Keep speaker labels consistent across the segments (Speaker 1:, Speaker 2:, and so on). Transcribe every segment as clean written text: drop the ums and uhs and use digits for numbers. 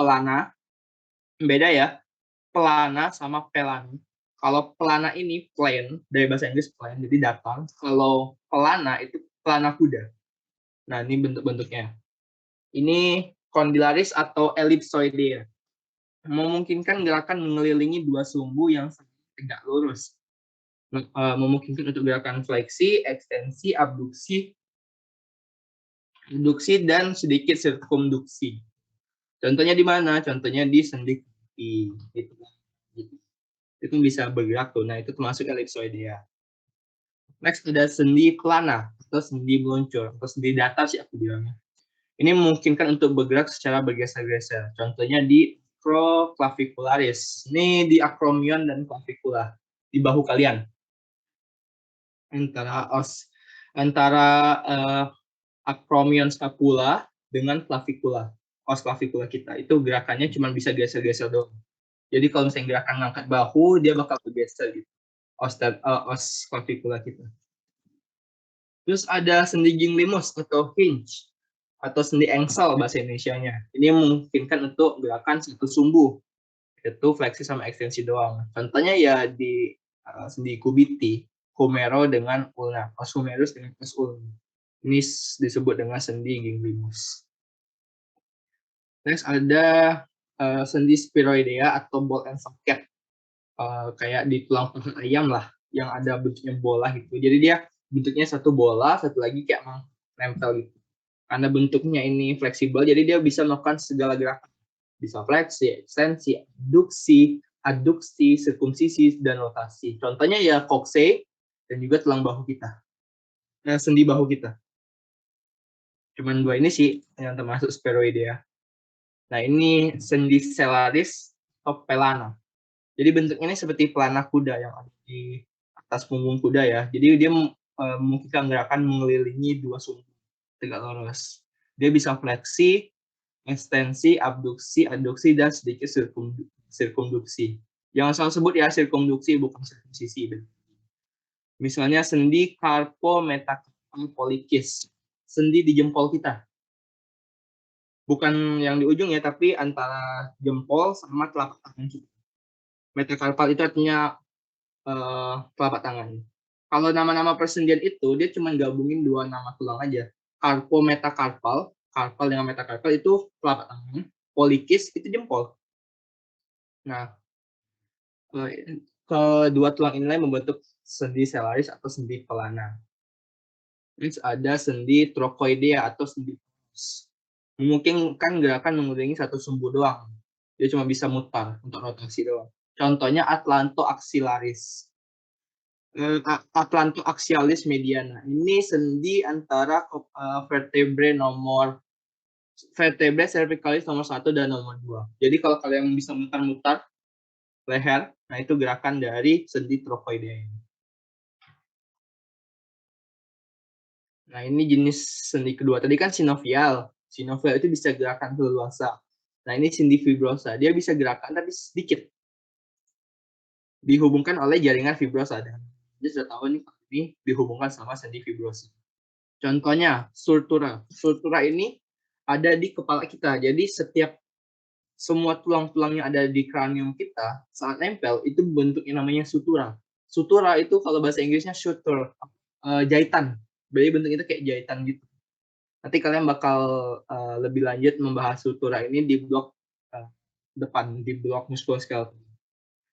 Speaker 1: pelana, beda ya, pelana sama pelana. Kalau pelana ini plain, dari bahasa Inggris plain, jadi datar. Kalau pelana itu pelana kuda. Nah, ini bentuk-bentuknya. Ini condylaris atau ellipsoidea. Memungkinkan gerakan mengelilingi dua sumbu yang tegak lurus. Memungkinkan untuk gerakan fleksi, ekstensi, abduksi, induksi, dan sedikit sirkumduksi. Contohnya di mana? Contohnya di sendi kaki. Itu bisa bergerak tuh. Nah, itu termasuk ellipsoidea. Next ada sendi pelana atau sendi meluncur atau sendi datar sih aku bilangnya. Ini memungkinkan untuk bergerak secara bergeser-geser. Contohnya di acroclavicularis. Ini di acromion dan clavicula di bahu kalian. Antara acromion scapula dengan clavicula. Os clavicula kita itu gerakannya cuma bisa geser-geser doang. Jadi kalau misalnya gerakan ngangkat bahu, dia bakal bergeser gitu. Os clavicula kita. Terus ada sendi ginglimus atau hinge atau sendi engsel bahasa Indonesianya. Ini memungkinkan untuk gerakan satu sumbu, yaitu fleksi sama ekstensi doang. Contohnya ya di sendi kubiti, humero dengan ulna, os humerus dengan os ulna. Ini disebut dengan sendi ginglimus. Next ada sendi spiroidea atau ball and socket. Kayak di tulang paha ayam lah, yang ada bentuknya bola gitu. Jadi dia bentuknya satu bola, satu lagi kayak nempel gitu. Karena bentuknya ini fleksibel, jadi dia bisa melakukan segala gerakan. Bisa fleksi, ekstensi, adduksi, sirkumsisi, dan rotasi. Contohnya ya coccyx dan juga tulang bahu kita. Nah, sendi bahu kita. Cuman dua ini sih yang termasuk spiroidea. Nah, ini sendi stellaris atau pelana. Jadi bentuknya ini seperti pelana kuda yang ada di atas punggung kuda ya. Jadi dia memungkinkan gerakan mengelilingi dua sumbu tegak lurus. Dia bisa fleksi, ekstensi, abduksi, adduksi, dan sedikit sirkumduksi. Jangan salah sebut ya sirkumduksi, bukan sirkumsisi. Misalnya sendi carpometacarpal pollicis, sendi di jempol kita. Bukan yang di ujung ya, tapi antara jempol sama telapak tangan kita. Metacarpal itu artinya telapak tangan. Kalau nama-nama persendian itu, dia cuma gabungin dua nama tulang aja. Carpometacarpal, carpal dengan metacarpal itu telapak tangan, pollicis itu jempol. Nah, kedua tulang inilah membentuk sendi stellaris atau sendi pelana. Terus ada sendi trochoidea atau sendi torus. Memungkinkan gerakan mengelilingi satu sumbu doang. Dia cuma bisa mutar untuk rotasi doang. Contohnya atlantoaxillaris. Atlantoaxialis mediana. Ini sendi antara vertebrae cervicalis nomor 1 dan nomor 2. Jadi kalau kalian bisa mutar-mutar leher, nah itu gerakan dari sendi trochoidea ini. Nah, ini jenis sendi kedua. Tadi kan sinovial. Sinovial itu bisa gerakan leluasa. Nah, ini sendi fibrosa. Dia bisa gerakan tapi sedikit. Dihubungkan oleh jaringan fibrosa. Dan dia sudah tahu nih, ini dihubungkan sama sendi fibrosa. Contohnya, sutura. Sutura ini ada di kepala kita. Jadi setiap semua tulang-tulang yang ada di kranium kita saat nempel itu bentuknya namanya sutura. Sutura itu kalau bahasa Inggrisnya suture, jahitan. Jadi bentuknya itu kayak jahitan gitu. Nanti kalian bakal lebih lanjut membahas sutura ini di blok depan, di blok muskuloskeletal.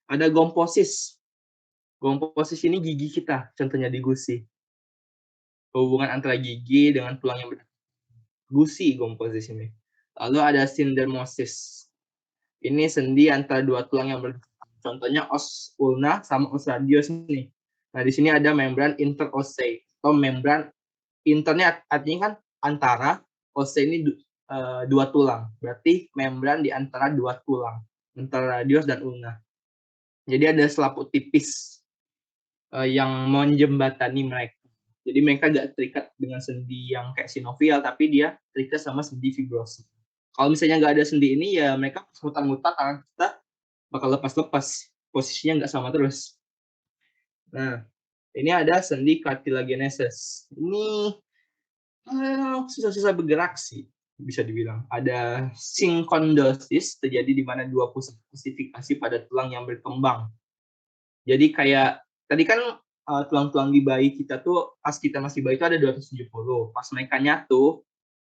Speaker 1: Ada gomposis. Gomposis ini gigi kita, contohnya di gusi. Hubungan antara gigi dengan tulang yang berdekatan. Gusi gomposis ini. Lalu ada sindermosis. Ini sendi antara dua tulang yang berdekatan. Contohnya os ulna sama os radius nih. Nah, di sini ada membran interossei atau membran internya artinya kan antara, osse ini dua tulang. Berarti membran di antara dua tulang, antara radius dan ulna. Jadi ada selaput tipis yang menjembatani mereka. Jadi mereka gak terikat dengan sendi yang kayak sinovial, tapi dia terikat sama sendi fibrosa. Kalau misalnya nggak ada sendi ini, ya mereka mutar-mutar tangan kita bakal lepas-lepas. Posisinya nggak sama terus. Nah, ini ada sendi cartilaginesis. Ini susah-susah bergerak sih. bisa dibilang. Ada sinkondrosis terjadi di mana dua pusat ossifikasi pada tulang yang berkembang. Jadi kayak tadi kan tulang-tulang di bayi kita tuh pas kita masih bayi itu ada 270. Pas mereka nyatu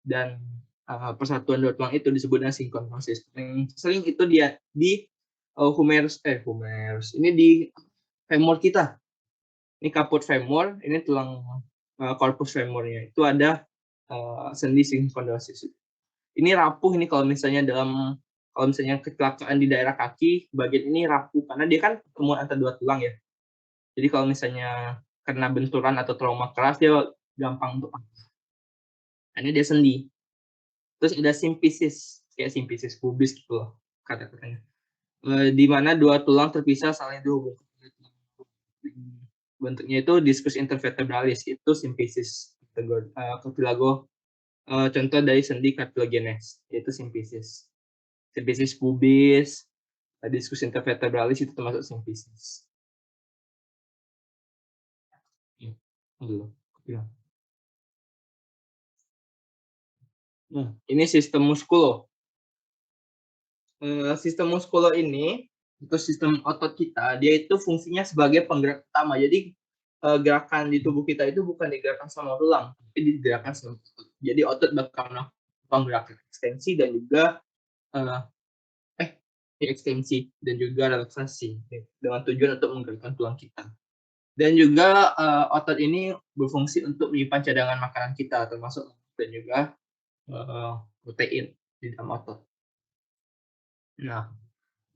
Speaker 1: dan persatuan dua tulang itu disebut dengan sinkondrosis. Yang sering itu dia di humerus. Ini di femur kita. Ini kaput femur, ini tulang corpus femurnya. Itu ada sendi sinkondrosis. Ini rapuh ini kalau misalnya kecelakaan di daerah kaki, bagian ini rapuh karena dia kan pertemuan antara dua tulang ya. Jadi kalau misalnya kena benturan atau trauma keras dia gampang untuk patah. Ini dia sendi. Terus ada simpisis, kayak simpisis pubis gitu loh kata-katanya. Di mana dua tulang terpisah saling dihubungkan. Bentuknya itu diskus intervertebralis, itu simpisis cartilago. Contoh dari sendi cartilaginous, yaitu simpisis. Simpisis pubis, diskus intervertebralis itu termasuk simpisis. Nah, ini sistem muskulo. Sistem muskulo ini itu sistem otot kita, dia itu fungsinya sebagai penggerak utama. Jadi gerakan di tubuh kita itu bukan digerakkan sama tulang, tapi digerakkan sama otot. Jadi otot bakal melakukan gerakan ekstensi dan juga ekstensi dan juga relaksasi dengan tujuan untuk menggerakkan tulang kita. Dan juga otot ini berfungsi untuk menyimpan cadangan makanan kita, termasuk dan juga protein di dalam otot. Nah,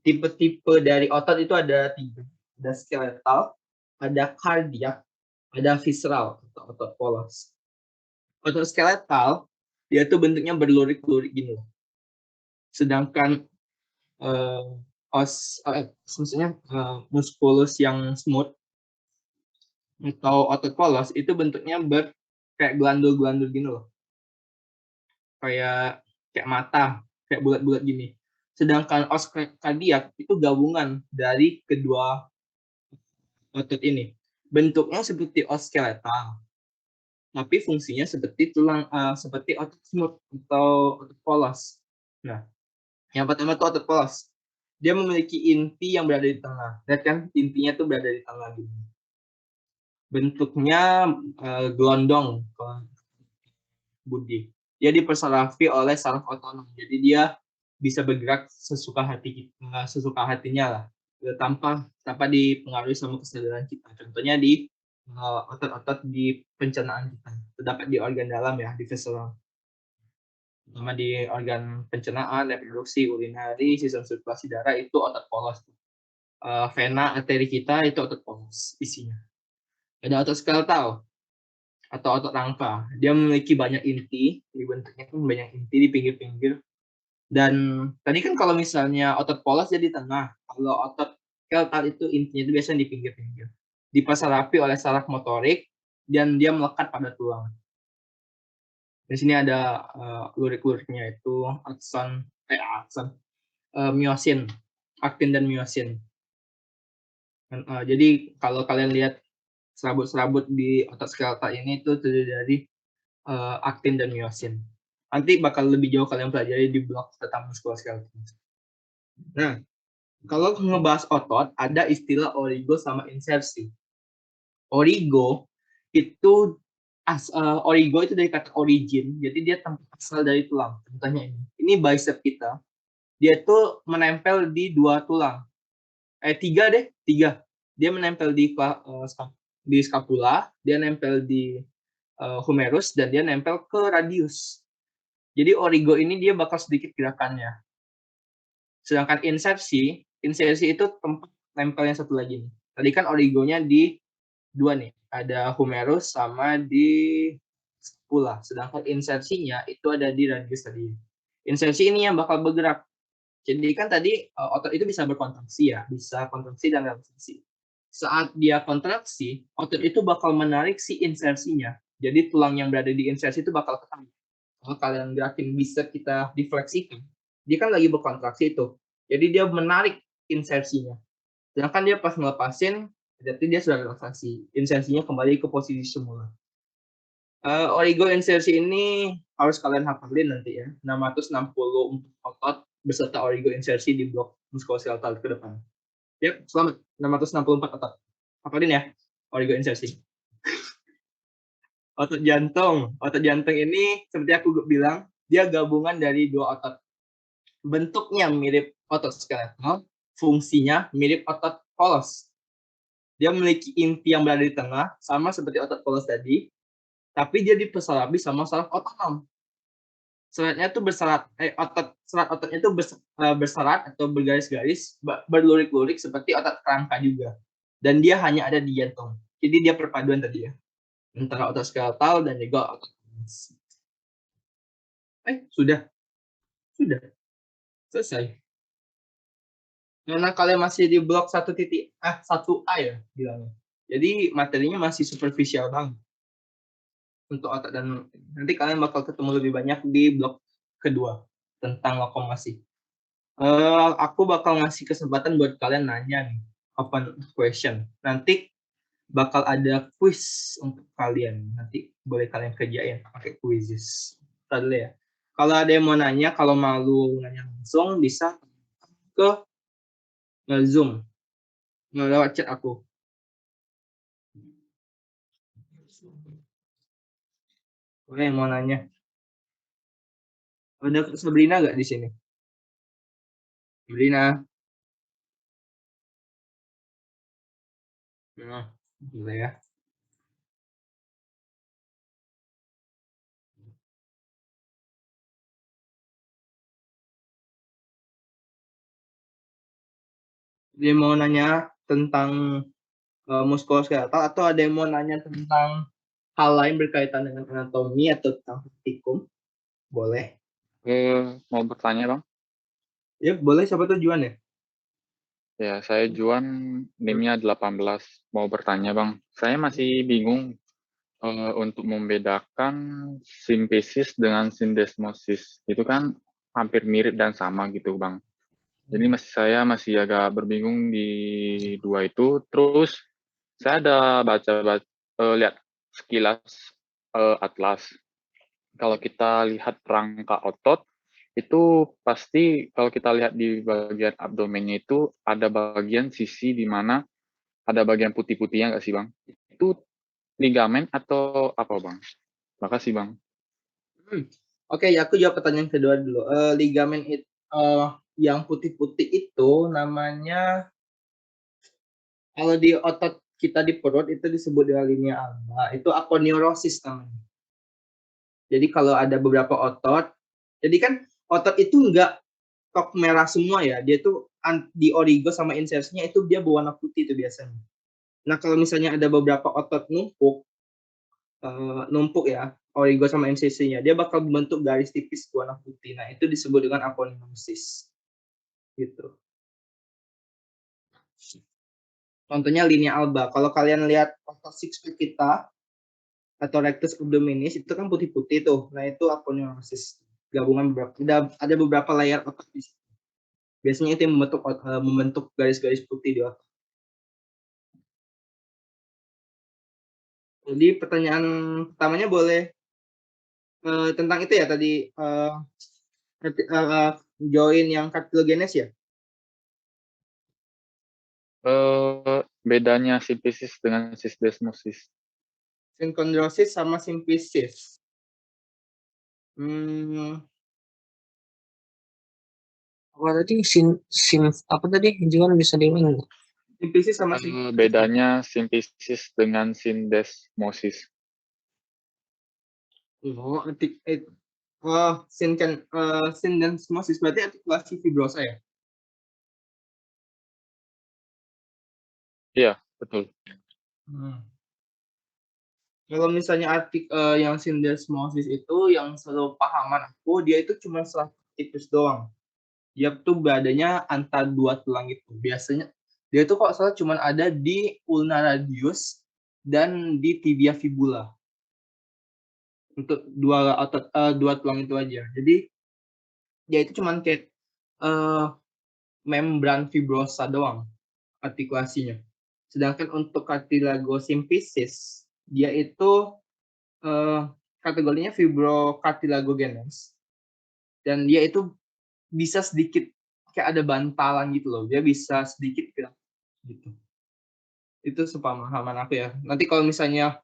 Speaker 1: tipe-tipe dari otot itu ada 3. Ada skeletal, ada kardiak, ada visceral atau otot polos. Otot skeletal dia tuh bentuknya berlurik-lurik gini loh. Sedangkan muskulus yang smooth atau otot polos itu bentuknya kayak glandul-glandul gini loh. Kayak mata, kayak bulat-bulat gini. Sedangkan os kardiak itu gabungan dari kedua otot ini. Bentuknya seperti os skeletal, tapi fungsinya seperti seperti otot smooth atau otot polos. Nah, yang pertama itu otot polos. Dia memiliki inti yang berada di tengah. Lihat kan, intinya tuh berada di tengah gini. Bentuknya gelondong, Budi. Dia dipersarafi oleh saraf otonom. Jadi dia bisa bergerak sesuka hatinya lah, tanpa dipengaruhi sama kesadaran kita. Contohnya di otot-otot di pencernaan kita. Terdapat di organ dalam ya, di visceral. Terutama di organ pencernaan, reproduksi, urinari, sistem sirkulasi darah itu otot polos. Vena, arteri kita itu otot polos isinya. Ada otot skeletal atau otot rangka. Dia memiliki banyak inti, di bentuknya pun banyak inti di pinggir-pinggir. Dan tadi kan kalau misalnya otot polos jadi tengah, kalau otot skeletal itu intinya itu biasanya di pinggir-pinggir. Dipasarapi oleh saraf motorik dan dia melekat pada tulang. Di sini ada lurik-luriknya itu myosin, aktin dan myosin. Jadi kalau kalian lihat serabut-serabut di otot skeletal ini itu terdiri dari aktin dan myosin. Nanti bakal lebih jauh kalian pelajari di blog tentang muskuloskeletal. Nah, kalau ngebahas otot, ada istilah origo sama insersi. Origo itu origo itu dari kata origin, jadi dia tempat asal dari tulang. Contohnya ini bicep kita, dia tuh menempel di 2 tulang. 3. Dia menempel di scapula, dia nempel di humerus, dan dia nempel ke radius. Jadi origo ini dia bakal sedikit gerakannya. Sedangkan insersi itu tempat nempel yang satu lagi nih. Tadi kan origonya di 2 nih, ada humerus sama di scapula. Sedangkan insersinya itu ada di radius tadi. Insersi ini yang bakal bergerak. Jadi kan tadi otot itu bisa berkontraksi ya, bisa kontraksi dan relaksasi. Saat dia kontraksi, otot itu bakal menarik si insersinya. Jadi tulang yang berada di insersi itu bakal ketarik. Kalau kalian gerakin bicep kita difleksikan, dia kan lagi berkontraksi itu. Jadi dia menarik insersinya. Sedangkan dia pas melepasin, berarti dia sudah relaksasi. Insersinya kembali ke posisi semula. Oligoinsersi ini harus kalian hafalin nanti ya. 660 untuk otot beserta oligoinsersi di blok muskuloskeletal ke depan. Yap, selamat. 664 otot. Hafalin ya, oligoinsersi. Otot jantung. Otot jantung ini seperti aku bilang, dia gabungan dari dua otot. Bentuknya mirip otot skeletal, fungsinya mirip otot polos. Dia memiliki inti yang berada di tengah, sama seperti otot polos tadi, tapi dia dipersalabi sama saraf otonom. Seratnya tuh berserat, serat ototnya itu berserat atau bergaris-garis, berlurik-lurik seperti otot kerangka juga. Dan dia hanya ada di jantung. Jadi dia perpaduan tadi ya, antara otot skeletal dan juga otot polos. Sudah selesai. Karena kalian masih di blok 1A ya bilangnya. Jadi materinya masih superficial banget untuk otak, dan nanti kalian bakal ketemu lebih banyak di blok kedua tentang lokomosi. Aku bakal ngasih kesempatan buat kalian nanya nih, open question. Nanti bakal ada quiz untuk kalian. Nanti boleh kalian kerjain pakai quizzes. Tadi ya. Kalau ada yang mau nanya, kalau malu nanya langsung bisa ke Zoom lewat chat aku. Oke, yang mau nanya. Ada Sabrina nggak di sini? Sabrina. Nah, gitu ya. Dia mau nanya tentang muskuloskeletal atau ada yang mau nanya tentang hal lain berkaitan dengan anatomi atau tentang praktikum? Boleh.
Speaker 2: Mau bertanya, Bang?
Speaker 1: Ya, boleh. Siapa tuh Juan ya?
Speaker 2: Ya, saya Juan, NIM-nya 18. Mau bertanya, Bang. Saya masih bingung untuk membedakan simpesis dengan sindesmosis. Itu kan hampir mirip dan sama gitu, Bang. Jadi saya masih agak berbingung di dua itu. Terus saya ada lihat sekilas atlas. Kalau kita lihat rangka otot, itu pasti kalau kita lihat di bagian abdomennya itu ada bagian sisi di mana ada bagian putih-putihnya nggak sih, Bang? Itu ligamen atau apa, Bang? Makasih, Bang.
Speaker 1: Oke, aku jawab pertanyaan kedua dulu. Ligamen yang putih-putih itu namanya, kalau di otot kita di perut itu disebut dengan linea alba. Itu aponeurosis namanya. Jadi kalau ada beberapa otot, jadi kan otot itu enggak tok merah semua ya. Dia tuh di origo sama insersinya itu dia berwarna putih itu biasanya. Nah, kalau misalnya ada beberapa otot numpuk ya, origo sama insersinya, dia bakal membentuk garis tipis berwarna putih. Nah, itu disebut dengan aponeurosis. Gitu. Contohnya linea alba. Kalau kalian lihat otot six pack kita atau rectus abdominis itu kan putih-putih tuh. Nah, itu aponeurosis. Gabungan ada beberapa layar otot di situ. Biasanya itu yang membentuk garis-garis putih di otot. Jadi pertanyaan pertamanya boleh tentang itu ya tadi, join yang cartilaginous ya?
Speaker 2: Bedanya simpesis dengan sindesmosis.
Speaker 1: Synchondrosis sama symphysis.
Speaker 3: Apa tadi apa tadi? Jangan bisa diulang.
Speaker 1: Symphysis sama
Speaker 2: Bedanya simpesis dengan sindesmosis.
Speaker 1: Sindesmosis berarti artikulasi fibrosa ya?
Speaker 2: Iya, betul.
Speaker 1: Kalau misalnya yang sindesmosis itu, yang selalu pahaman aku, dia itu cuma seraf tipis doang. Dia tuh badannya antar dua tulang itu. Biasanya dia tuh kok salah cuma ada di ulna radius dan di tibia fibula. Untuk dua tulang itu aja. Jadi dia itu cuma kayak membran fibrosa doang artikulasinya. Sedangkan untuk cartilagosymphysis dia itu kategorinya fibrocartilagogenes. Dan dia itu bisa sedikit kayak ada bantalan gitu loh. Dia bisa sedikit gitu. Itu sepemahaman aku ya. Nanti kalau misalnya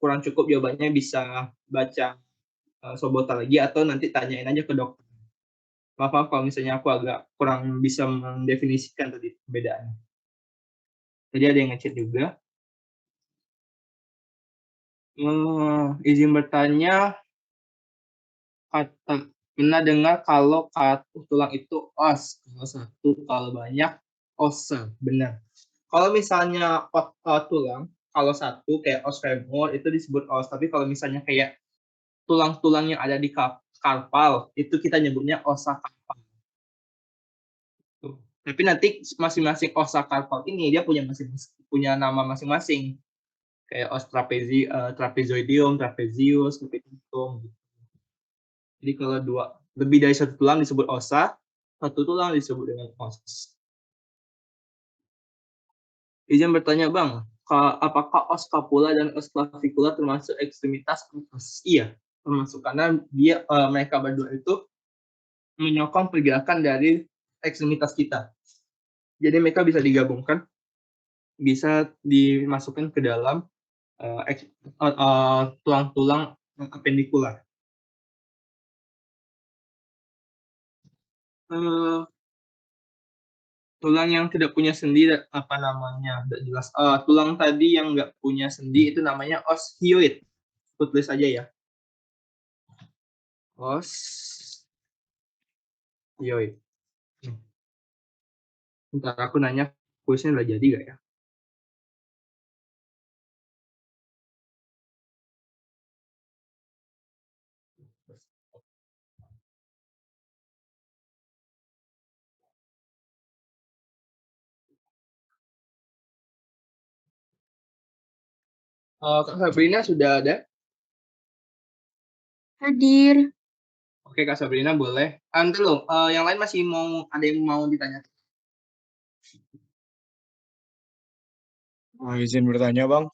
Speaker 1: kurang cukup jawabannya bisa baca Sobota lagi atau nanti tanyain aja ke dokter. Maaf kalau misalnya aku agak kurang bisa mendefinisikan tadi perbedaannya. Jadi ada yang ngechat juga. Izin bertanya, pernah dengar kalau tulang itu os, kalau satu, kalau banyak osa, benar. Kalau misalnya tulang, kalau satu kayak os femur itu disebut os, tapi kalau misalnya kayak tulang-tulang yang ada di karpal itu kita nyebutnya osa karpal. Tapi nanti masing-masing osa karpal ini dia punya nama masing-masing. Kayak os trapezoidium, trapezius, capitulum gitu. Jadi kalau lebih dari satu tulang disebut osa, satu tulang disebut dengan os. Izin bertanya Bang, apakah os scapula dan os clavicula termasuk ekstremitas os? Iya, termasuk karena mereka berdua itu menyokong pergerakan dari ekstremitas kita. Jadi mereka bisa digabungkan, bisa dimasukkan ke dalam tulang-tulang apendikular. Tulang yang tidak punya sendi apa namanya? Tidak jelas. Tulang tadi yang nggak punya sendi itu namanya os hyoid. Aku tulis aja ya. Os hyoid. Ntar aku nanya kuisnya udah jadi nggak ya? Kak Sabrina sudah ada?
Speaker 4: Hadir.
Speaker 1: Oke Kak Sabrina boleh. Nanti loh, yang lain masih ada yang mau ditanya?
Speaker 5: Izin bertanya Bang.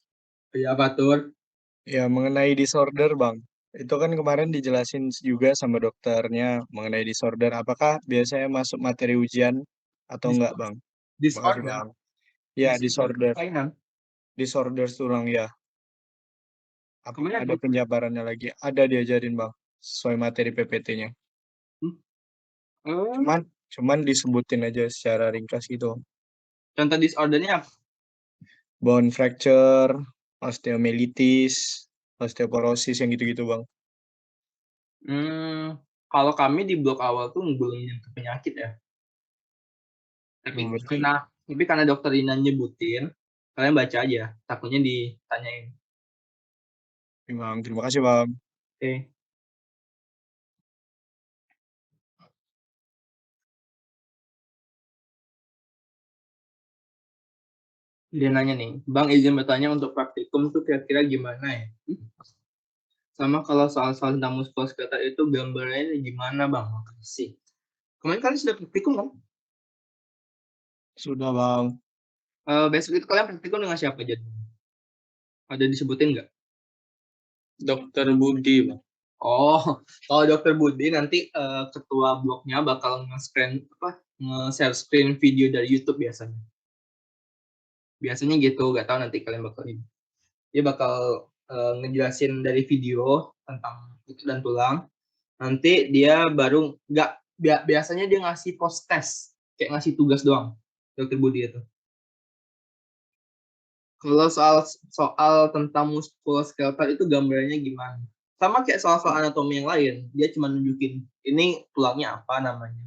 Speaker 1: Ya Pak Tur.
Speaker 5: Ya mengenai disorder Bang. Itu kan kemarin dijelasin juga sama dokternya mengenai disorder. Apakah biasanya masuk materi ujian atau enggak Bang? Makasih
Speaker 1: Disorder.
Speaker 5: Bang. Ya disorder.
Speaker 1: Kelainan.
Speaker 5: Disorder tulang ya. Apa
Speaker 1: Kemana
Speaker 5: ada penjabarannya lagi? Ada diajarin Bang. Sesuai materi PPT-nya. Cuman disebutin aja secara ringkas gitu.
Speaker 1: Contoh disordernya apa?
Speaker 5: Bone fracture, osteomyelitis, osteoporosis yang gitu-gitu Bang.
Speaker 1: Kalau kami di blok awal tuh belum nyentuh penyakit ya. Tapi karena dokter Ina nyebutin, kalian baca aja. Takutnya ditanyain.
Speaker 5: Bang, terima kasih Bang.
Speaker 1: Oke. Dia nanya nih, Bang izin bertanya untuk praktikum tuh kira-kira gimana ya? Sama kalau soal-soal tentang muskuloskeletal itu gambarnya gimana Bang? Makasih. Kemarin kalian sudah praktikum kan?
Speaker 5: Sudah Bang.
Speaker 1: Besok itu kalian praktikum dengan siapa aja? Ada disebutin nggak?
Speaker 3: Dokter Budi, Bang.
Speaker 1: Oh, kalau Dokter Budi nanti ketua blognya bakal nge-share screen video dari YouTube biasanya. Biasanya gitu, nggak tahu nanti kalian bakal ini. Dia bakal ngejelasin dari video tentang itu dan tulang. Nanti dia baru biasanya dia ngasih post test, kayak ngasih tugas doang, Dokter Budi itu. Kalau soal tentang muskuloskeletal itu gambarnya gimana? Sama kayak soal-soal anatomi yang lain, dia cuma nunjukin ini tulangnya apa namanya,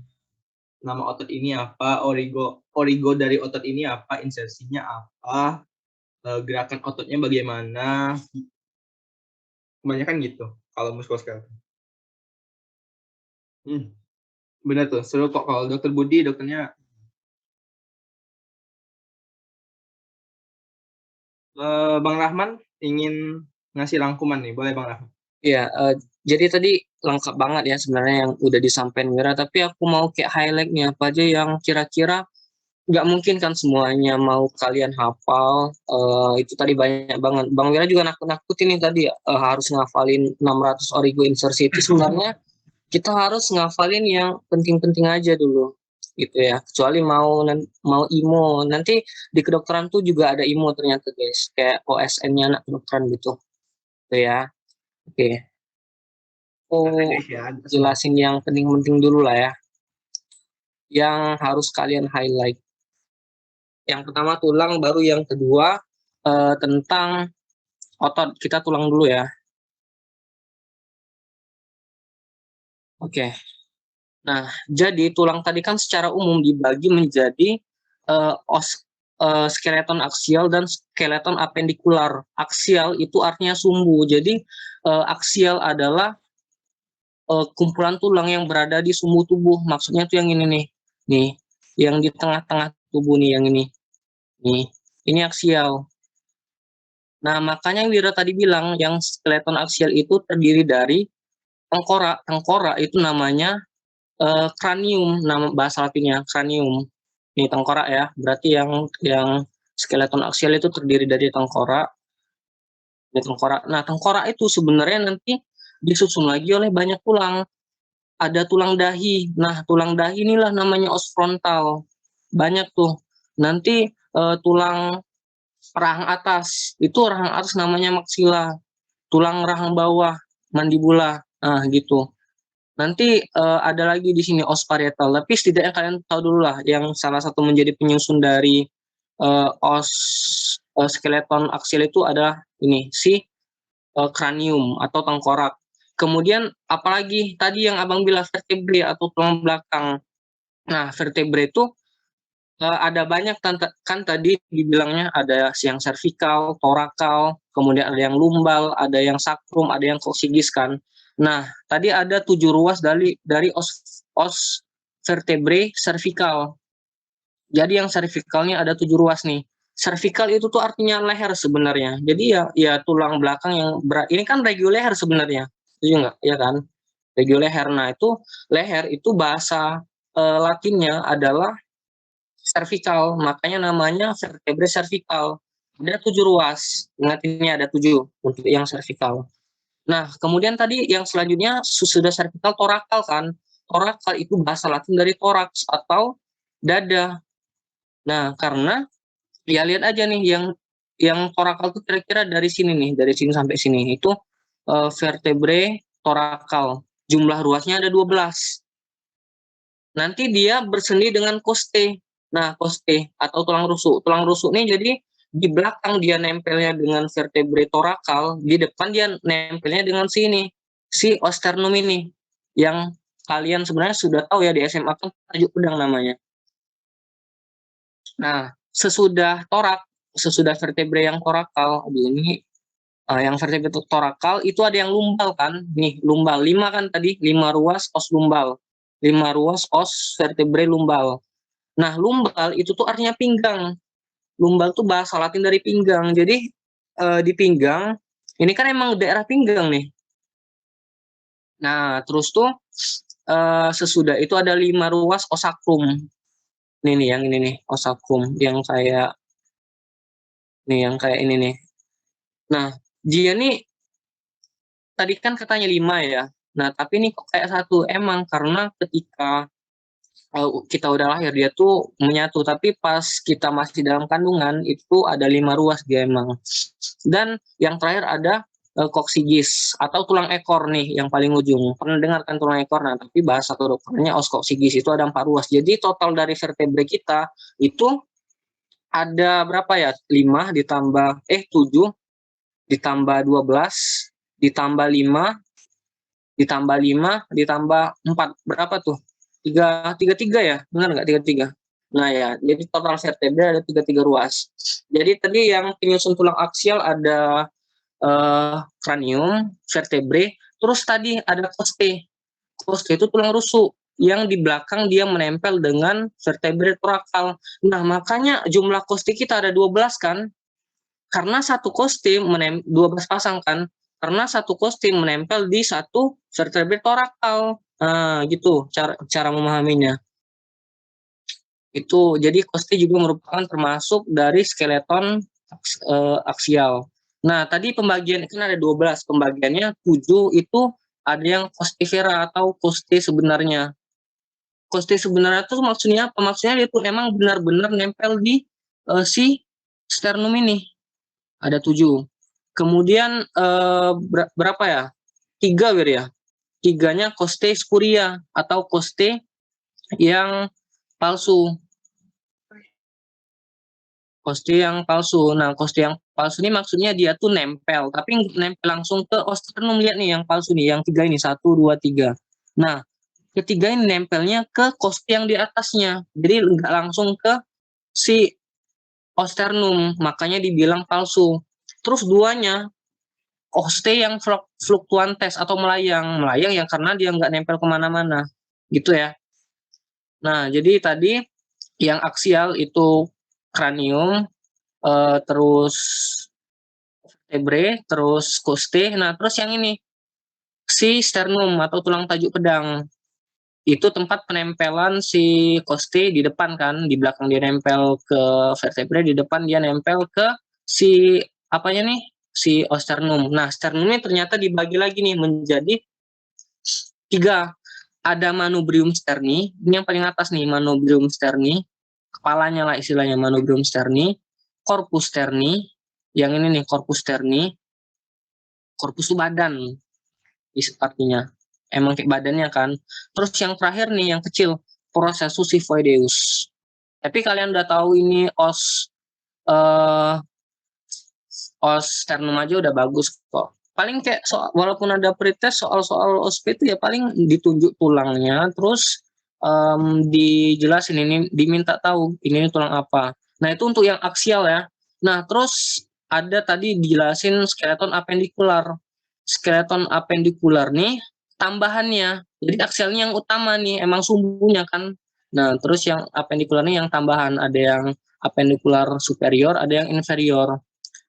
Speaker 1: nama otot ini apa, origo dari otot ini apa, insersinya apa, gerakan ototnya bagaimana, kebanyakan gitu kalau muskuloskeletal. Benar tuh, seru kok kalau Dokter Budi, dokternya. Bang Rahman ingin ngasih rangkuman nih, boleh Bang Rahman?
Speaker 3: Iya, jadi tadi lengkap banget ya sebenarnya yang udah disampaikan Mira, tapi aku mau kayak highlight nih apa aja yang kira-kira nggak mungkin kan semuanya mau kalian hafal. Itu tadi banyak banget. Bang Wira juga nakut-nakutin nih tadi harus ngafalin 600 origo insersi. Itu sebenarnya kita harus ngafalin yang penting-penting aja dulu gitu ya. Kecuali mau IMO. Nanti di kedokteran tuh juga ada IMO ternyata guys, kayak OSN-nya anak kedokteran gitu. Gitu ya. Oke. Jelasin yang penting-penting dulu lah ya. Yang harus kalian highlight. Yang pertama tulang, baru yang kedua tentang otot. Kita tulang dulu ya. Oke. Nah, jadi tulang tadi kan secara umum dibagi menjadi skeleton aksial dan skeleton apendikular. Aksial itu artinya sumbu. Jadi aksial adalah kumpulan tulang yang berada di sumbu tubuh. Maksudnya tuh yang ini nih. Nih, yang di tengah-tengah tubuh nih, yang ini. Nih, ini aksial. Nah, makanya Wira tadi bilang yang skeleton aksial itu terdiri dari tengkorak. Tengkorak itu namanya cranium, nama bahasa latinnya cranium. Ini tengkorak ya. Berarti yang skeleton aksial itu terdiri dari tengkorak. Ini tengkorak. Nah, tengkorak itu sebenarnya nanti disusun lagi oleh banyak tulang. Ada tulang dahi. Nah, tulang dahi inilah namanya os frontal. Banyak tuh. Nanti tulang rahang atas. Itu rahang atas namanya maksila. Tulang rahang bawah, mandibula. Nah, gitu. Nanti ada lagi di sini os parietal. Tapi setidaknya kalian tahu dulu lah yang salah satu menjadi penyusun dari os skeleton aksial itu adalah ini si cranium atau tengkorak. Kemudian apalagi tadi yang abang bilang vertebrae atau tulang belakang. Nah, vertebrae itu ada banyak kan tadi dibilangnya ada yang cervical, thoracal, kemudian ada yang lumbal, ada yang sacrum, ada yang coccygeus kan. Nah, tadi ada 7 ruas dari os vertebrae cervical. Jadi yang cervicalnya ada 7 ruas nih. Cervical itu tuh artinya leher sebenarnya. Jadi ya tulang belakang yang berat. Ini kan regio leher sebenarnya. Setuju nggak? Ya kan? Regio leher. Nah, itu leher itu bahasa Latinnya adalah cervical, makanya namanya vertebrae cervical. Ada 7 ruas, ingat ini ada 7 untuk yang cervical. Nah, kemudian tadi yang selanjutnya sudah cervical thoracal kan. Thoracal itu bahasa Latin dari thorax atau dada. Nah, karena ya lihat aja nih yang thoracal itu kira-kira dari sini nih, dari sini sampai sini itu vertebrae thoracal. Jumlah ruasnya ada 12. Nanti dia bersendi dengan costae. Nah, costae atau tulang rusuk. Tulang rusuk ini jadi di belakang dia nempelnya dengan vertebrae thoracal, di depan dia nempelnya dengan sini, si osternum ini. Yang kalian sebenarnya sudah tahu ya di SMA kan tajuk pedang namanya. Nah, sesudah vertebrae yang thoracal, ini yang vertebrae thoracal itu ada yang lumbal kan. Nih, lumbal 5 kan tadi, 5 ruas os lumbal. 5 ruas os vertebrae lumbal. Nah, lumbal itu tuh artinya pinggang. Lumbal tuh bahasa Latin dari pinggang. Jadi di pinggang, ini kan emang daerah pinggang nih. Nah, terus tuh sesudah itu ada 5 ruas os sacrum. Nih yang ini nih, os sacrum yang kayak ini nih. Nah, dia nih tadi kan katanya 5 ya. Nah, tapi ini kok kayak 1 emang karena ketika kita udah lahir dia tuh menyatu, tapi pas kita masih dalam kandungan itu ada 5 ruas dia emang. Dan yang terakhir ada coccygeus atau tulang ekor nih yang paling ujung. Pernah dengar kan tulang ekor? Nah, tapi bahasa kedokterannya os coccygeus itu ada 4 ruas. Jadi total dari vertebrae kita itu ada berapa ya? 5 ditambah 7 ditambah 12 ditambah 5 ditambah 5 ditambah 4 berapa tuh? 33 ya, benar nggak 33? Nah ya, jadi total vertebrae ada 33 ruas. Jadi tadi yang penyusun tulang aksial ada cranium, vertebrae, terus tadi ada costae. Costae itu tulang rusuk yang di belakang dia menempel dengan vertebrae thoracal. Nah, makanya jumlah costae kita ada 12 kan? Karena satu costae 12 pasang kan? Karena satu costae menempel di satu vertebrae thoracal. Nah, gitu cara memahaminya. Itu jadi costae juga merupakan termasuk dari skeleton aksial. Nah, tadi pembagian kan ada 12, pembagiannya 7 itu ada yang costifera atau costae sebenarnya. Costae sebenarnya itu maksudnya apa? Maksudnya dia tuh emang benar-benar nempel di si sternum ini. Ada 7. Kemudian berapa ya? 3 ya. 3-nya costae spuria atau costae yang palsu. Costae yang palsu. Nah, costae yang palsu ini maksudnya dia tuh nempel, tapi nempel langsung ke osternum. Lihat nih yang palsu nih, yang 3 ini, 1, 2, 3. Nah, ketiga ini nempelnya ke costae yang di atasnya. Jadi nggak langsung ke si osternum, makanya dibilang palsu. Terus 2-nya costae yang fluktuantes atau melayang. Melayang yang karena dia nggak nempel kemana-mana. Gitu ya. Nah, jadi tadi yang aksial itu kranium, terus vertebrae, terus costae. Nah, terus yang ini si sternum atau tulang tajuk pedang. Itu tempat penempelan si costae di depan kan, di belakang dia nempel ke vertebrae, di depan dia nempel ke si apanya nih? Si osternum. Nah, sternum ini ternyata dibagi lagi nih menjadi 3. Ada manubrium sterni, ini yang paling atas nih, manubrium sterni, kepalanya lah istilahnya, manubrium sterni, corpus sterni, yang ini nih corpus sterni, corpus itu badan, artinya emang kayak badannya kan. Terus yang terakhir nih yang kecil, processus xiphoideus. Tapi kalian udah tahu ini os sternum aja udah bagus kok. Paling kayak walaupun ada pretest soal-soal OSP itu ya paling ditunjuk tulangnya, terus dijelasin ini, diminta tahu ini tulang apa. Nah, itu untuk yang aksial ya. Nah, terus ada tadi dijelasin skeleton apendikular. Skeleton apendikular nih tambahannya. Jadi aksialnya yang utama nih, emang sumbunya kan. Nah, terus yang apendikular nih yang tambahan. Ada yang apendikular superior, ada yang inferior.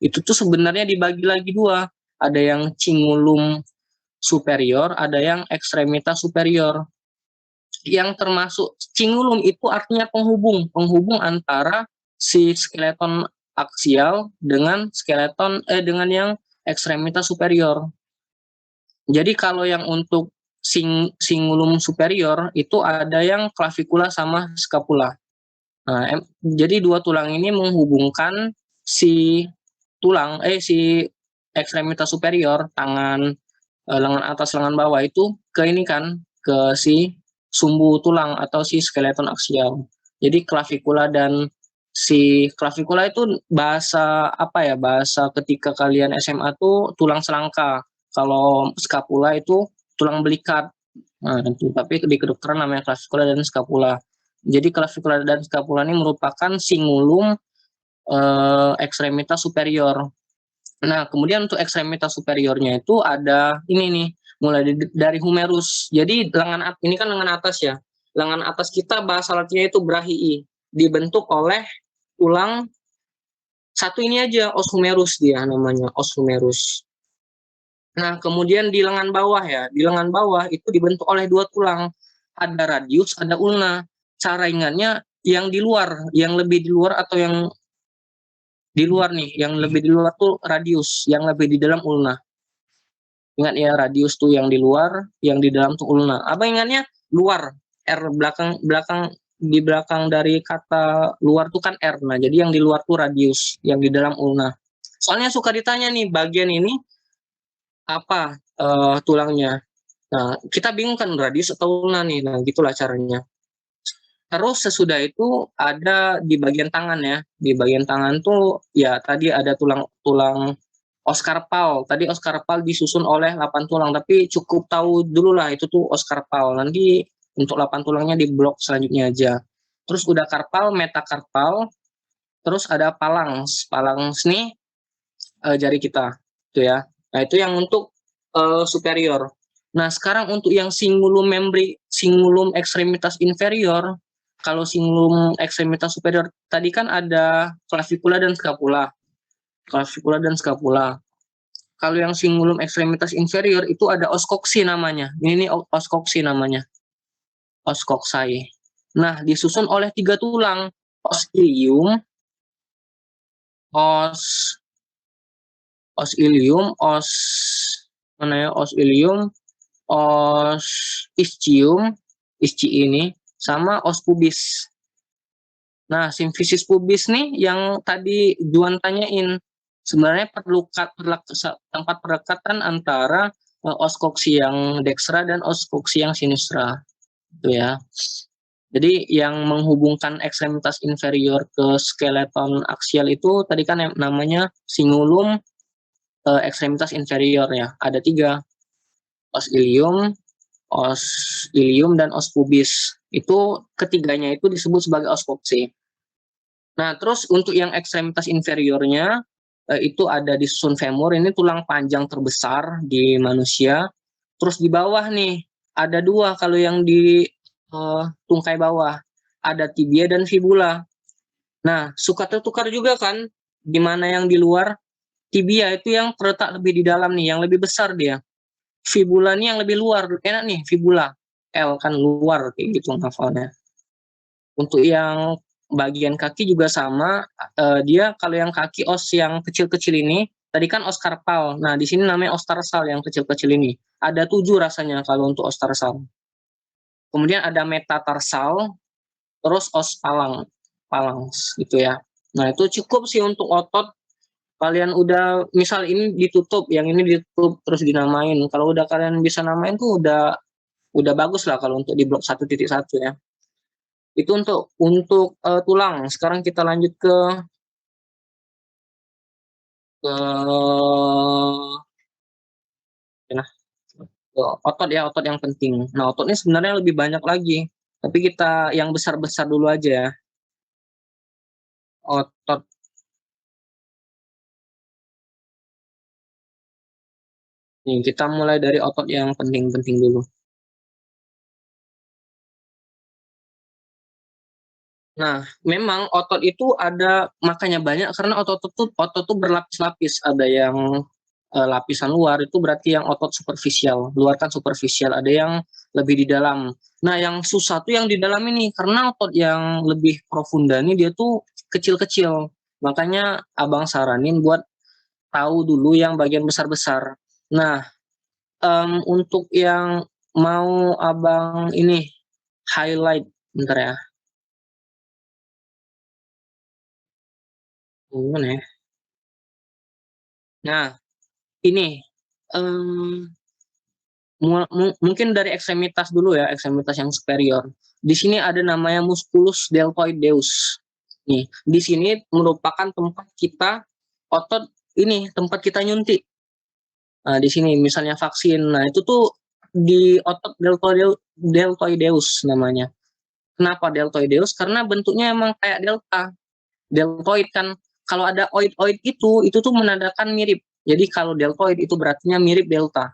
Speaker 3: Itu tuh sebenarnya dibagi lagi 2. Ada yang cingulum superior, ada yang ekstremitas superior. Yang termasuk cingulum itu artinya penghubung antara si skeleton aksial dengan skeleton dengan yang ekstremitas superior. Jadi kalau yang untuk cingulum superior itu ada yang clavicula sama scapula. Nah, jadi 2 tulang ini menghubungkan si tulang si ekstremitas superior, tangan lengan atas lengan bawah itu ke ini kan, ke si sumbu tulang atau si skeleton aksial. Jadi clavicula dan si clavicula itu bahasa apa ya, bahasa ketika kalian SMA tuh tulang selangka. Kalau scapula itu tulang belikat. Nah, tapi di kedokteran namanya clavicula dan scapula. Jadi clavicula dan scapula ini merupakan cingulum ekstremitas superior. Nah, kemudian untuk ekstremitas superiornya itu ada ini nih, mulai dari humerus. Jadi lengan ini kan lengan atas ya. Lengan atas kita bahasa latinnya itu brachii, dibentuk oleh tulang satu ini aja, os humerus dia namanya, os humerus. Nah, kemudian di lengan bawah ya, di lengan bawah itu dibentuk oleh 2 tulang. Ada radius, ada ulna. Cara ingatnya yang di luar, yang lebih di luar atau yang di luar nih, yang lebih di luar tuh radius, yang lebih di dalam ulna. Ingat ya, radius tuh yang di luar, yang di dalam tuh ulna. Apa ingatnya? Luar. R belakang di belakang dari kata luar tuh kan R. Nah, jadi yang di luar tuh radius, yang di dalam ulna. Soalnya suka ditanya nih, bagian ini apa tulangnya. Nah, kita bingung kan radius atau ulna nih. Nah, gitulah caranya. Terus sesudah itu ada di bagian tangan ya. Di bagian tangan tuh ya tadi ada tulang oscarpal. Tadi oscarpal disusun oleh 8 tulang, tapi cukup tahu dulu lah itu tuh oscarpal. Nanti untuk 8 tulangnya di blok selanjutnya aja. Terus udah karpal, metakarpal, terus ada phalanx. Phalanx nih jari kita, itu ya. Nah, itu yang untuk superior. Nah, sekarang untuk yang cingulum ekstremitas inferior, kalau cingulum ekstremitas superior tadi kan ada clavicula dan scapula. Clavicula dan scapula. Kalau yang cingulum ekstremitas inferior itu ada os coxae namanya. Ini os coxae namanya. Os coxae. Nah, disusun oleh 3 tulang, os ilium, os ilium, os ilium, os ischium, ischi ini, sama os pubis. Nah, simfisis pubis nih yang tadi Juan tanyain, sebenarnya tempat perekatan antara os coxiang dextra dan os coxiang sinistra, gitu ya. Jadi yang menghubungkan ekstremitas inferior ke skeleton aksial itu tadi kan namanya cingulum ekstremitas inferior ya. Ada 3, os ilium dan os pubis. Itu ketiganya itu disebut sebagai os coxae. Nah, terus untuk yang ekstremitas inferiornya itu ada di susun femur, ini tulang panjang terbesar di manusia. Terus di bawah nih ada 2 kalau yang di tungkai bawah, ada tibia dan fibula. Nah, suka tertukar juga kan, di mana yang di luar. Tibia itu yang terletak lebih di dalam nih, yang lebih besar dia. Fibula nih yang lebih luar, enak nih fibula. L kan luar kayak gitu hafalnya. Untuk yang bagian kaki juga sama, dia kalau yang kaki os yang kecil-kecil ini, tadi kan os karpal. Nah, di sini namanya os tarsal yang kecil-kecil ini. Ada 7 rasanya kalau untuk os tarsal. Kemudian ada metatarsal, terus os phalanx gitu ya. Nah, itu cukup sih untuk otot. Kalian udah misal ini ditutup, yang ini ditutup terus dinamain. Kalau udah kalian bisa namain tuh udah bagus lah kalau untuk di blok 1.1 ya. Itu untuk tulang. Sekarang kita lanjut ke otot ya, otot yang penting. Nah, otot ini sebenarnya lebih banyak lagi. Tapi kita yang besar-besar dulu aja ya. Otot. Nih, kita mulai dari otot yang penting-penting dulu. Nah, memang otot itu ada makanya banyak karena otot tuh berlapis-lapis. Ada yang lapisan luar itu berarti yang otot superficial. Luar kan superficial, ada yang lebih di dalam. Nah, yang susah tuh yang di dalam ini karena otot yang lebih profunda ini dia tuh kecil-kecil. Makanya Abang saranin buat tahu dulu yang bagian besar-besar. Nah, untuk yang mau Abang ini highlight, bentar ya. Gimana ya? Nah, ini mungkin dari ekstremitas dulu ya, ekstremitas yang superior. Di sini ada namanya musculus deltoideus. Nih, di sini merupakan tempat kita otot ini, tempat kita nyuntik. Nah, di sini misalnya vaksin. Nah, itu tuh di otot deltoideus namanya. Kenapa deltoideus? Karena bentuknya emang kayak delta. Deltoid kan. Kalau ada oid itu tuh menandakan mirip. Jadi kalau deltoid itu berartinya mirip delta.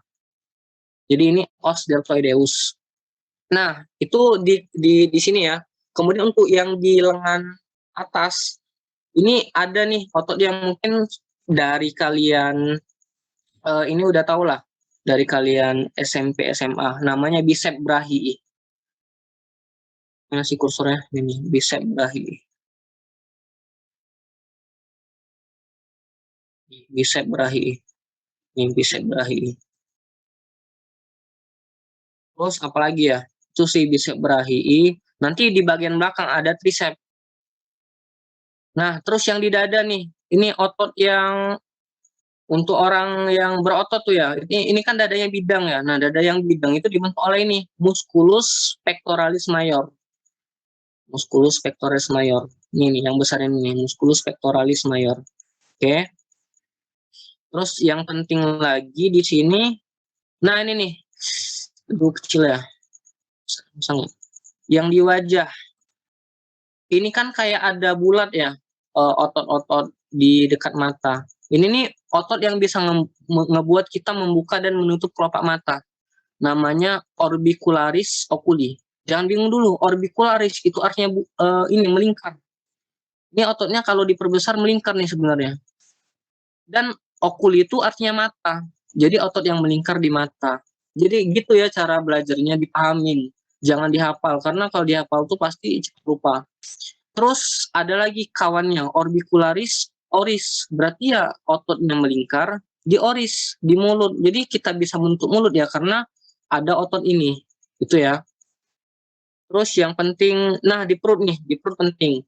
Speaker 3: Jadi ini os deltoideus. Nah, itu di sini ya. Kemudian untuk yang di lengan atas, ini ada nih otot yang mungkin dari kalian ini udah tau lah. Dari kalian SMP, SMA. Namanya bicep brachii. Mana sih kursornya? Ini, bicep brachii. Bicep brachii. Ini bicep brachii. Terus apalagi ya? Itu si bicep brachii. Nanti di bagian belakang ada tricep. Nah, terus yang di dada nih. Ini otot yang untuk orang yang berotot tuh ya. Ini kan dadanya bidang ya. Nah, dada yang bidang itu dibentuk oleh ini. Musculus pectoralis major. Musculus pectoralis major. Ini nih yang besar ini nih. Musculus pectoralis major. Oke. Terus yang penting lagi di sini. Nah, ini nih. Aduh, kecil ya. Yang di wajah. Ini kan kayak ada bulat ya. Otot-otot di dekat mata. Ini nih otot yang bisa ngebuat kita membuka dan menutup kelopak mata. Namanya orbicularis oculi. Jangan bingung dulu, orbicularis itu artinya ini melingkar. Ini ototnya kalau diperbesar melingkar nih sebenarnya. Dan oculi itu artinya mata. Jadi otot yang melingkar di mata. Jadi gitu ya cara belajarnya dipahamin. Jangan dihafal, karena kalau dihafal tuh pasti cepat lupa. Terus ada lagi kawannya, orbicularis oris. Berarti ya ototnya melingkar di oris, di mulut. Jadi kita bisa bentuk mulut ya, karena ada otot ini. Itu ya. Terus yang penting, nah di perut nih, di perut penting.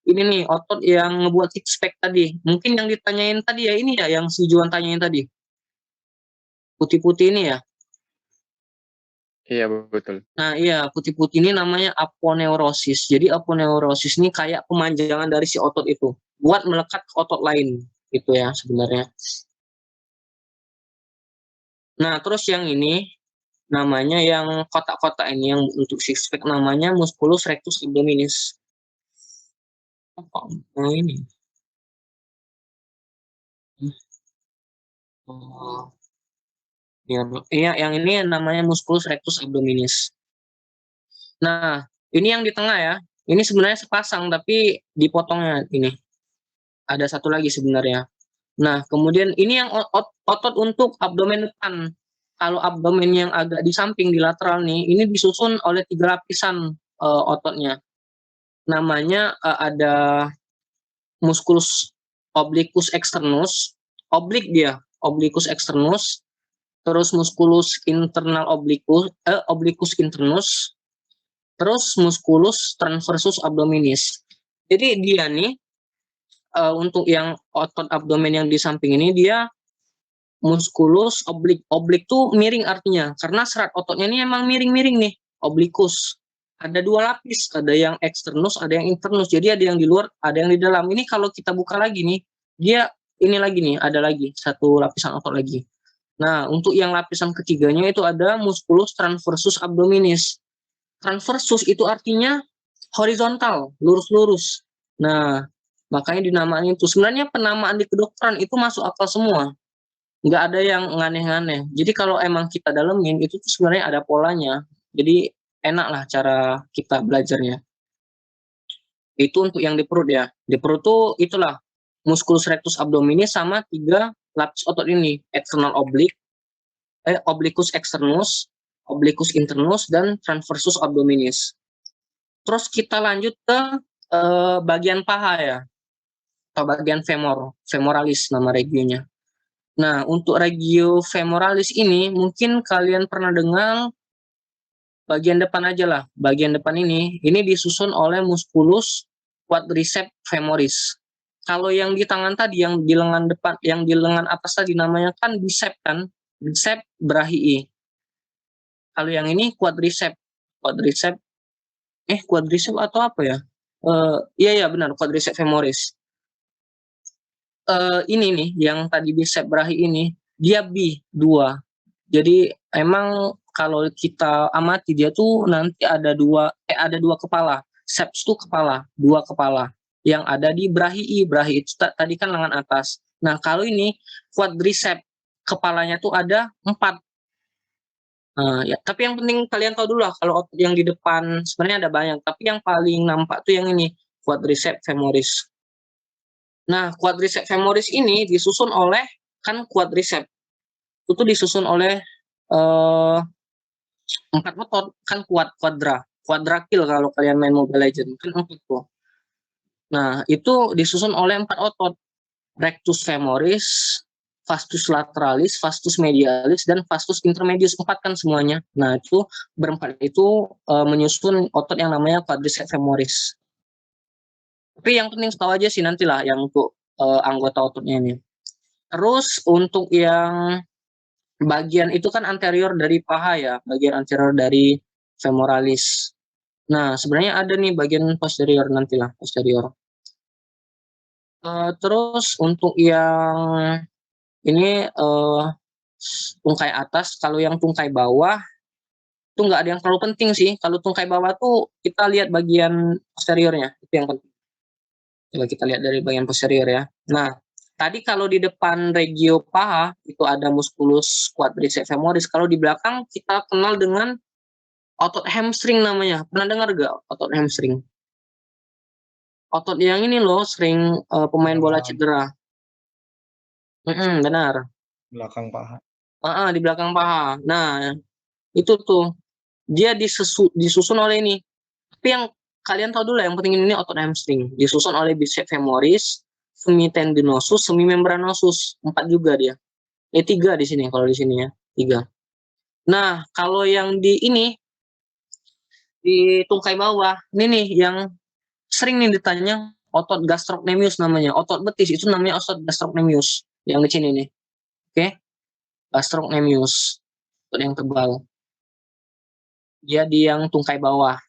Speaker 3: Ini nih, otot yang ngebuat six pack tadi. Mungkin yang ditanyain tadi ya, ini ya, yang si Juan tanyain tadi. Putih-putih ini ya.
Speaker 2: Iya, betul.
Speaker 3: Nah, iya, putih-putih ini namanya aponeurosis. Jadi aponeurosis ini kayak pemanjangan dari si otot itu buat melekat ke otot lain, gitu ya sebenarnya. Nah, terus yang ini namanya yang kotak-kotak ini yang untuk six pack namanya musculus rectus abdominis. Oh, ini. Oh, iya, yang ini namanya musculus rectus abdominis. Nah, ini yang di tengah ya. Ini sebenarnya sepasang tapi dipotongnya ini. Ada satu lagi sebenarnya. Nah, kemudian ini yang otot untuk abdomen depan. Kalau abdomen yang agak di samping, di lateral nih, ini disusun oleh 3 lapisan ototnya. Namanya ada musculus obliquus externus, oblik dia, obliquus externus, terus musculus internal obliquus internus, terus musculus transversus abdominis. Jadi dia nih untuk yang otot abdomen yang di samping ini dia musculus oblik. Oblik tuh miring artinya, karena serat ototnya ini emang miring-miring nih, oblikus. Ada 2 lapis, ada yang externus, ada yang internus. Jadi ada yang di luar, ada yang di dalam. Ini kalau kita buka lagi nih, dia ini lagi nih, ada lagi satu lapisan otot lagi. Nah, untuk yang lapisan ketiganya itu ada musculus transversus abdominis. Transversus itu artinya horizontal, lurus-lurus. Nah, makanya dinamain itu. Sebenarnya penamaan di kedokteran itu masuk akal semua. Nggak ada yang aneh-aneh. Jadi kalau emang kita dalemin, itu tuh sebenarnya ada polanya. Jadi enak lah cara kita belajarnya. Itu untuk yang di perut ya. Di perut tuh itulah musculus rectus abdominis sama 3 lapis otot ini. External obliquus externus, obliquus internus, dan transversus abdominis. Terus kita lanjut ke bagian paha ya, atau bagian femoralis nama regionya. Nah, untuk regio femoralis ini mungkin kalian pernah dengar bagian depan aja lah. Bagian depan ini disusun oleh musculus quadriceps femoris. Kalau yang di tangan tadi, yang di lengan depan, yang di lengan atas tadi namanya kan bicep kan, bicep brachii. Kalau yang ini quadriceps atau apa ya? Iya benar, quadriceps femoris. Ini nih yang tadi bicep brachii ini dia B2. Jadi emang kalau kita amati dia tuh nanti ada dua kepala. Ceps tuh kepala, 2 kepala yang ada di brachii. Brachii itu tadi kan lengan atas. Nah, kalau ini quadriceps kepalanya tuh ada 4. Ya, tapi yang penting kalian tahu dulu lah, kalau otot yang di depan sebenarnya ada banyak, tapi yang paling nampak tuh yang ini, quadriceps femoris. Nah, quadriceps femoris ini disusun oleh, kan quadriceps itu disusun oleh 4 otot, kan quadrakil kalau kalian main Mobile Legends, kan 4 tuh. Nah, itu disusun oleh 4 otot, rectus femoris, vastus lateralis, vastus medialis, dan vastus intermedius. 4 kan semuanya. Nah, itu berempat itu menyusun otot yang namanya quadriceps femoris. Tapi yang penting tahu aja sih nantilah yang untuk anggota ototnya ini. Terus untuk yang bagian itu kan anterior dari paha ya, bagian anterior dari femoralis. Nah, sebenarnya ada nih bagian posterior nantilah, posterior. Terus untuk yang ini tungkai atas, kalau yang tungkai bawah itu nggak ada yang terlalu penting sih. Kalau tungkai bawah tuh kita lihat bagian posteriornya, itu yang penting. Coba kita lihat dari bagian posterior ya. Nah, tadi kalau di depan regio paha itu ada musculus quadriceps femoris. Kalau di belakang kita kenal dengan otot hamstring namanya. Pernah dengar gak otot hamstring? Otot yang ini loh sering pemain bola cedera. Benar.
Speaker 5: Belakang paha.
Speaker 3: Di belakang paha. Nah, itu tuh. dia disusun oleh ini. Tapi yang kalian tahu dulu, yang penting ini otot hamstring. Disusun oleh bicep femoris, semitendinosus, semimembranosus. 4 juga dia. 3 di sini, kalau di sini ya. 3. Nah, kalau yang di ini, di tungkai bawah, ini nih yang sering nih ditanya, otot gastrocnemius namanya. Otot betis itu namanya otot gastrocnemius. Yang di sini nih. Oke? Gastrocnemius. Otot yang tebal. Dia di yang tungkai bawah.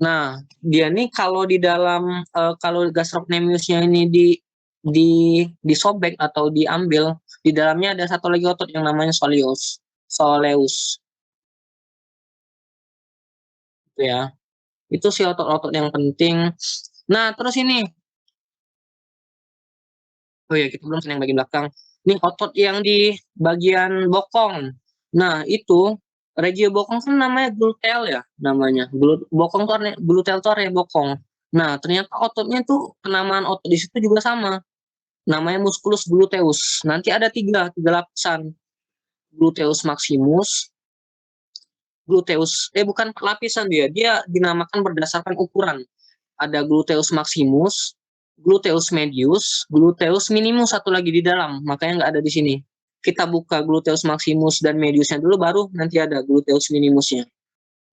Speaker 3: Nah, dia nih kalau di dalam kalau gastrocnemiusnya ini disobek atau diambil, di dalamnya ada satu lagi otot yang namanya soleus. Itu ya. Itu sih otot-otot yang penting. Nah, terus ini. Oh ya, kita belum yang bagian belakang. Ini otot yang di bagian bokong. Nah, itu regio bokong kan namanya gluteal ya, namanya. Bokong tuh gluteal tuh area bokong. Nah, ternyata ototnya tuh penamaan otot di situ juga sama. Namanya musculus gluteus. Nanti ada tiga lapisan. Gluteus maximus, bukan lapisan dia dinamakan berdasarkan ukuran. Ada gluteus maximus, gluteus medius, gluteus minimus satu lagi di dalam, makanya nggak ada di sini. Kita buka gluteus maximus dan mediusnya dulu, baru nanti ada gluteus minimusnya.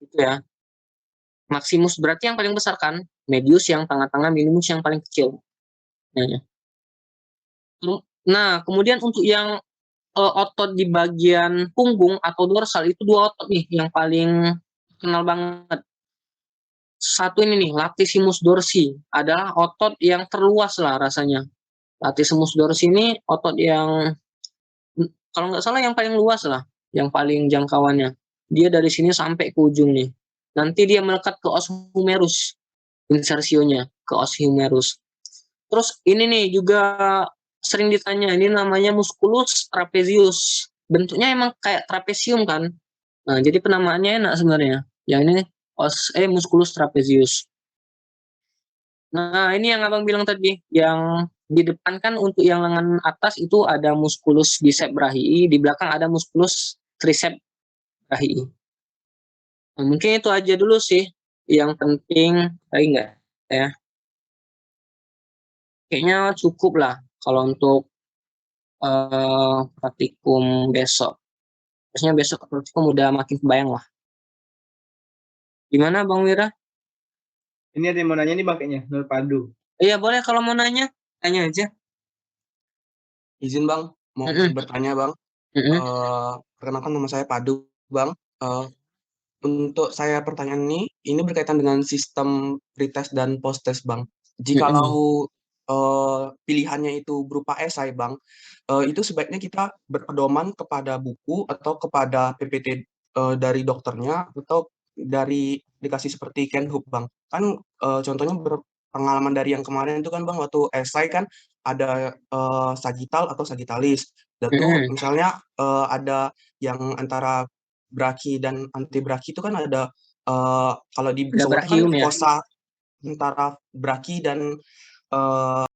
Speaker 3: Itu ya. Maximus berarti yang paling besar kan, medius yang tengah-tengah, minimus yang paling kecil. Nah, kemudian untuk yang otot di bagian punggung atau dorsal itu 2 otot nih yang paling kenal banget. Satu ini nih, latissimus dorsi, adalah otot yang terluas lah rasanya. Latissimus dorsi ini otot yang kalau nggak salah yang paling luas lah, yang paling jangkauannya. Dia dari sini sampai ke ujung nih. Nanti dia melekat ke os humerus, insersionya ke os humerus. Terus ini nih juga sering ditanya, ini namanya musculus trapezius. Bentuknya emang kayak trapesium kan. Nah, jadi penamaannya enak sebenarnya. Yang ini musculus trapezius. Nah, ini yang Abang bilang tadi, yang di depan kan untuk yang lengan atas itu ada musculus bicep brachii, di belakang ada musculus tricep brachii. Nah, mungkin itu aja dulu sih yang penting, lagi enggak ya? Kayaknya cukup lah kalau untuk praktikum besok. Biasanya besok praktikum udah makin kebayang lah. Gimana Bang Wira?
Speaker 1: Ini ada yang mau nanya nih Bang kayaknya, Nur Padu.
Speaker 3: Iya boleh, kalau mau nanya, tanya aja.
Speaker 4: Izin Bang, mau bertanya Bang. Perkenalkan nama saya Padu Bang. Untuk saya pertanyaan ini berkaitan dengan sistem pretest dan post-test Bang. Jikalau pilihannya itu berupa esai Bang, itu sebaiknya kita berpedoman kepada buku atau kepada PPT dari dokternya atau dari dikasih seperti Kenhub Bang. Kan contohnya pengalaman dari yang kemarin itu kan Bang, waktu esai kan ada sagittal atau sagittalis. Dan tuh misalnya ada yang antara braki dan anti braki itu kan ada kalau di cowok kan fossa antara braki dan